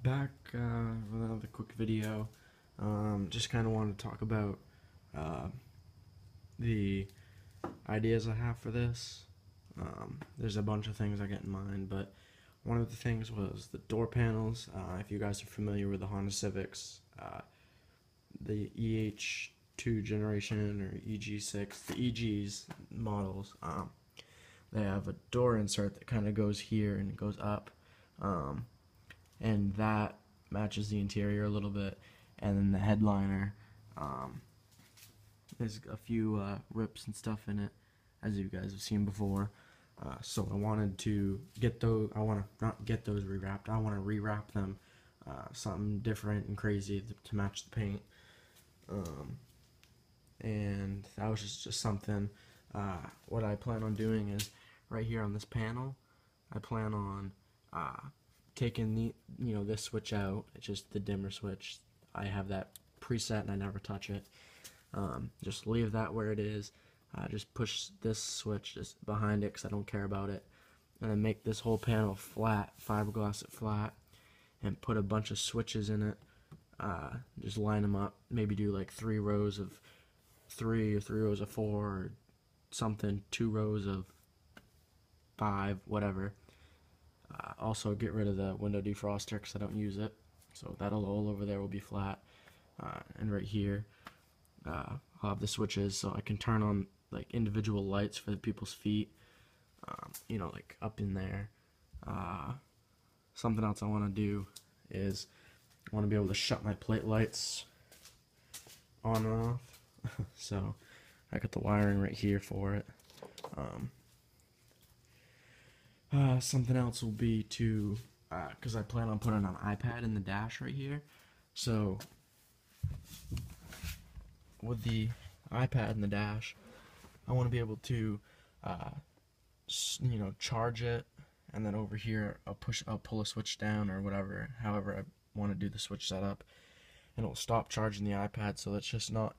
Back with another quick video. Just kind of wanted to talk about the ideas I have for this. There's a bunch of things I get in mind, but one of the things was the door panels. If you guys are familiar with the Honda Civics, the EH2 generation or EG6, the EGs models, they have a door insert that kind of goes here and goes up. And that matches the interior a little bit, and then the headliner, there's a few rips and stuff in it, as you guys have seen before. So I wanted to get those. I want to not get those rewrapped. I want to rewrap them, something different and crazy to match the paint. And that was just something. What I plan on doing is right here on this panel, I plan on taking the this switch out. It's just the dimmer switch. I have that preset and I never touch it. Just leave that where it is. Just push this switch just behind it because I don't care about it, and then make this whole panel flat, fiberglass it flat, and put a bunch of switches in it. Just line them up. Maybe do like 3 rows of 3 or 3 rows of 4 or something. 2 rows of 5, whatever. Also get rid of the window defroster because I don't use it, so that'll all over there will be flat. And right here I'll have the switches so I can turn on like individual lights for the people's feet, like up in there. Something else I want to do is I want to be able to shut my plate lights on and off. So I got the wiring right here for it. Something else will be to, because I plan on putting an iPad in the dash right here. So with the iPad in the dash, I want to be able to, charge it, and then over here I'll pull a switch down or whatever, however I want to do the switch setup, and it'll stop charging the iPad, so it's just not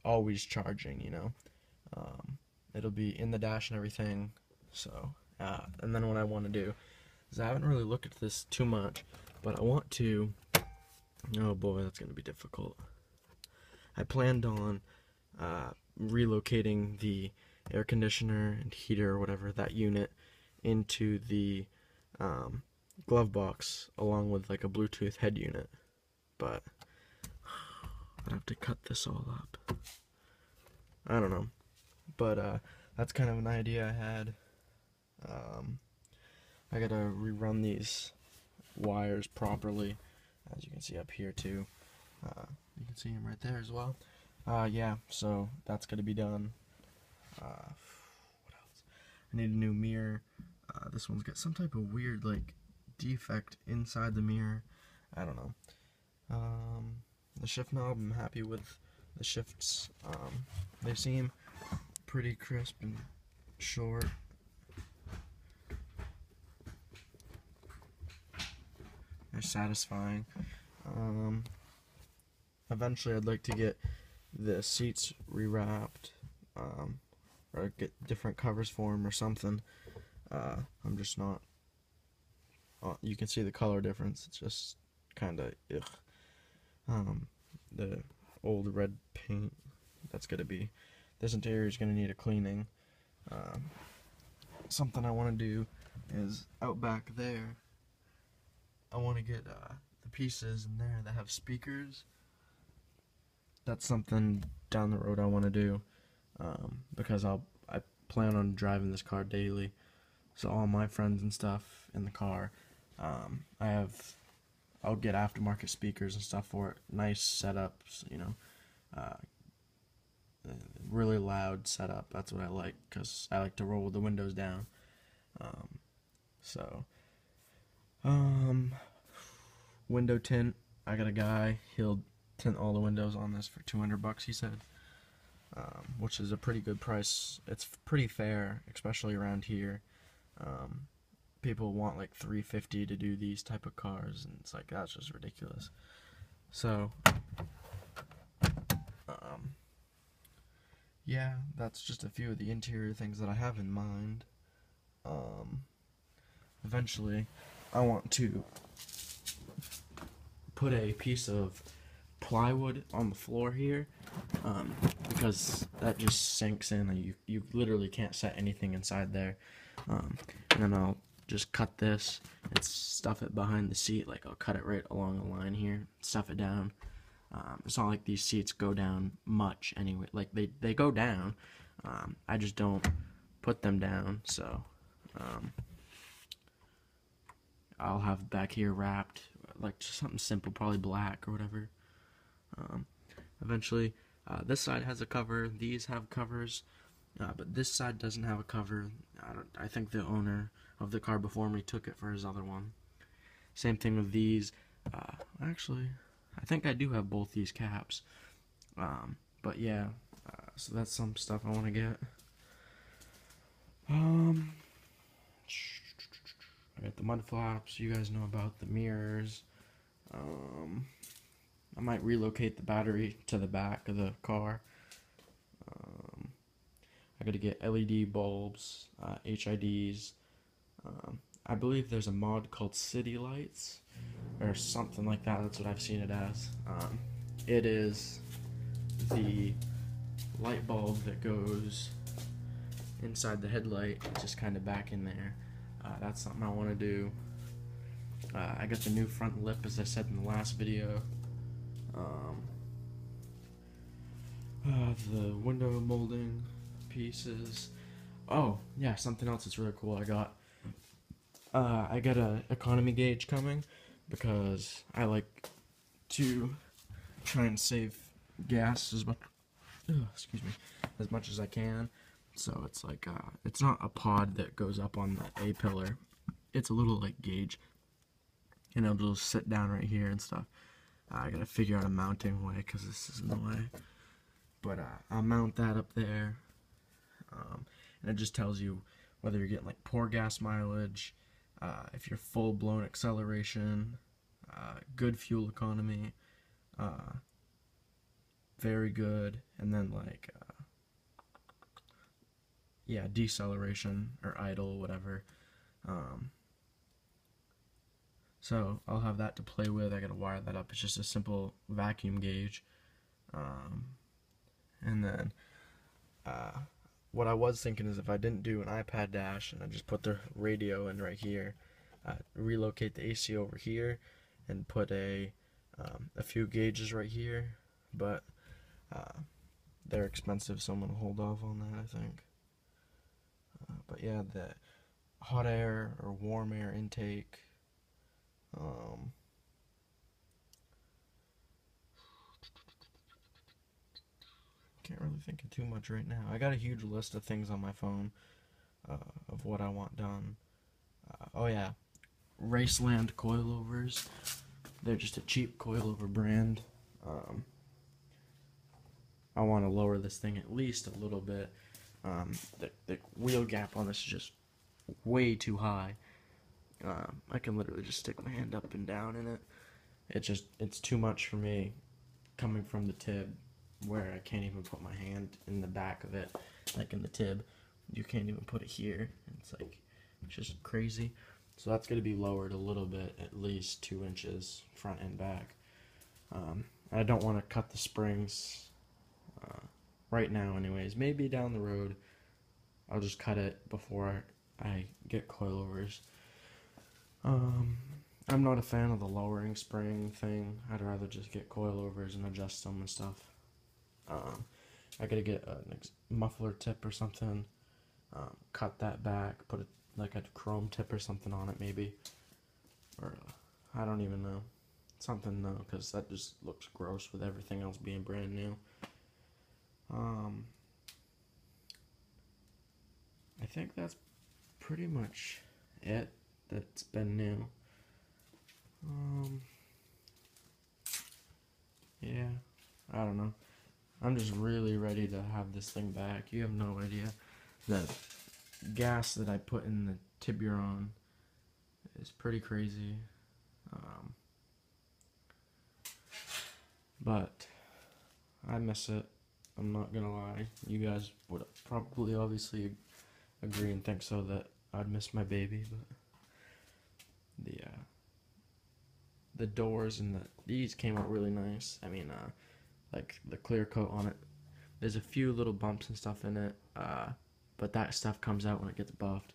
always charging. It'll be in the dash and everything. So. And then what I want to do is I haven't really looked at this too much, but I want to, oh boy, that's going to be difficult. I planned on relocating the air conditioner and heater or whatever, that unit, into the glove box along with like a Bluetooth head unit, but I'd have to cut this all up. I don't know, but that's kind of an idea I had. I gotta rerun these wires properly, as you can see up here too. You can see them right there as well. Yeah, so that's gonna be done. What else? I need a new mirror. This one's got some type of weird like defect inside the mirror. I don't know. The shift knob, I'm happy with the shifts. They seem pretty crisp and short. They're satisfying. Eventually I'd like to get the seats rewrapped, or get different covers for them or something. I'm just not, you can see the color difference, it's just kinda ugh. The old red paint, this interior is gonna need a cleaning. Something I want to do is out back there, I want to get the pieces in there that have speakers. That's something down the road I want to do, because I plan on driving this car daily. So all my friends and stuff in the car, I'll get aftermarket speakers and stuff for it. Nice setups, really loud setup. That's what I like, because I like to roll with the windows down. Window tint, I got a guy, he'll tint all the windows on this for $200, he said, which is a pretty good price. It's pretty fair, especially around here. People want like $350 to do these type of cars, and it's like, that's just ridiculous. So yeah, that's just a few of the interior things that I have in mind. Eventually I want to put a piece of plywood on the floor here, because that just sinks in and you literally can't set anything inside there. And then I'll just cut this and stuff it behind the seat. Like I'll cut it right along the line here, stuff it down. It's not like these seats go down much anyway. Like they go down. I just don't put them down. So I'll have back here wrapped like just something simple, probably black or whatever. Eventually, this side has a cover. These have covers, but this side doesn't have a cover. I think the owner of the car before me took it for his other one. Same thing with these. Actually, I think I do have both these caps. But yeah, so that's some stuff I want to get. I got the mud flaps. You guys know about the mirrors. I might relocate the battery to the back of the car. I gotta get LED bulbs, HIDs. I believe there's a mod called City Lights or something like that. That's what I've seen it as. It is the light bulb that goes inside the headlight, just kind of back in there. That's something I want to do. I got the new front lip, as I said in the last video. The window molding pieces. Oh yeah, something else that's really cool. I got a economy gauge coming because I like to try and save gas as much. Excuse me, as much as I can. So it's like it's not a pod that goes up on the A pillar. It's a little like gauge, and it'll just sit down right here and stuff. I gotta figure out a mounting way because this is in the way. But I'll mount that up there, and it just tells you whether you're getting like poor gas mileage, if you're full blown acceleration, good fuel economy, very good, and then like yeah, deceleration or idle, whatever. So I'll have that to play with. I gotta wire that up. It's just a simple vacuum gauge. And then what I was thinking is if I didn't do an iPad dash and I just put the radio in right here, relocate the AC over here and put a few gauges right here, but they're expensive, so I'm gonna hold off on that, I think. But yeah, the hot air or warm air intake. Can't really think of too much right now. I got a huge list of things on my phone of what I want done. Oh yeah, Raceland coilovers. They're just a cheap coilover brand. I want to lower this thing at least a little bit. The wheel gap on this is just way too high. I can literally just stick my hand up and down in it. It's too much for me coming from the tib, where I can't even put my hand in the back of it, like in the tib. You can't even put it here. It's just crazy. So that's going to be lowered a little bit, at least 2 inches front and back. I don't want to cut the springs right now anyways. Maybe down the road I'll just cut it before I get coilovers. I'm not a fan of the lowering spring thing. I'd rather just get coilovers and adjust them and stuff. I gotta get a muffler tip or something, cut that back, put like a chrome tip or something on it maybe, or I don't even know, something though, because that just looks gross with everything else being brand new. I think that's pretty much it that's been new. Yeah, I don't know. I'm just really ready to have this thing back. You have no idea. The gas that I put in the Tiburon is pretty crazy. But I miss it. I'm not gonna lie. You guys would probably obviously agree and think so, that I'd miss my baby, but the doors and these came out really nice. I mean, like the clear coat on it. There's a few little bumps and stuff in it, but that stuff comes out when it gets buffed.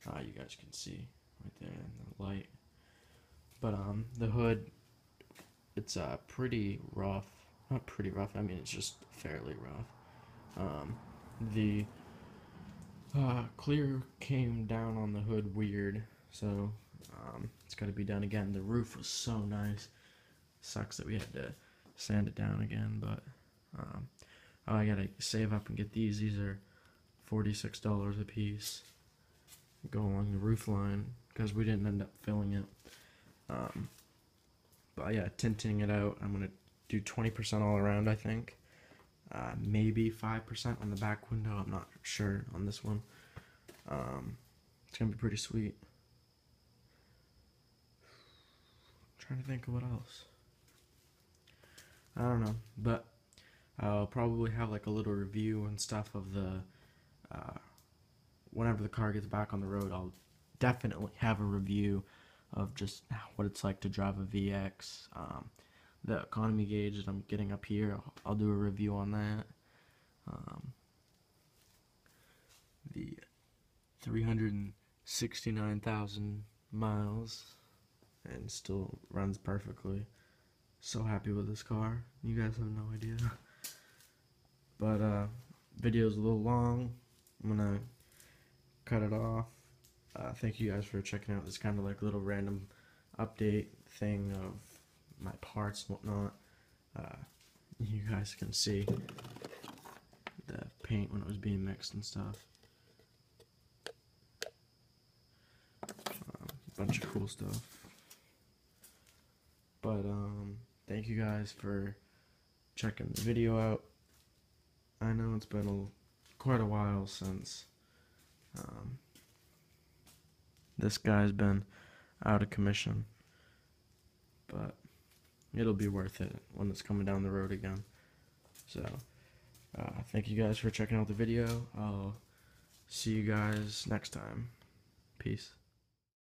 You guys can see right there in the light. But the hood, it's pretty rough. Not pretty rough. I mean, it's just fairly rough. The clear came down on the hood weird, so it's got to be done again. The roof was so nice. Sucks that we had to sand it down again, but oh, I gotta save up and get these. These are $46 a piece. Go along the roof line because we didn't end up filling it. But yeah, tinting it out. I'm gonna do 20% all around, I think. Maybe 5% on the back window. I'm not sure on this one. It's gonna be pretty sweet. I'm trying to think of what else. I don't know, but I'll probably have like a little review and stuff of the whenever the car gets back on the road. I'll definitely have a review of just what it's like to drive a VX. The economy gauge that I'm getting up here, I'll do a review on that. The 369,000 miles and still runs perfectly. So happy with this car. You guys have no idea. But video's a little long. I'm gonna cut it off. Thank you guys for checking out this kind of like little random update thing of my parts and whatnot. You guys can see the paint when it was being mixed and stuff. Bunch of cool stuff. But thank you guys for checking the video out. I know it's been quite a while since this guy's been out of commission, but it'll be worth it when it's coming down the road again. So thank you guys for checking out the video. I'll see you guys next time. Peace.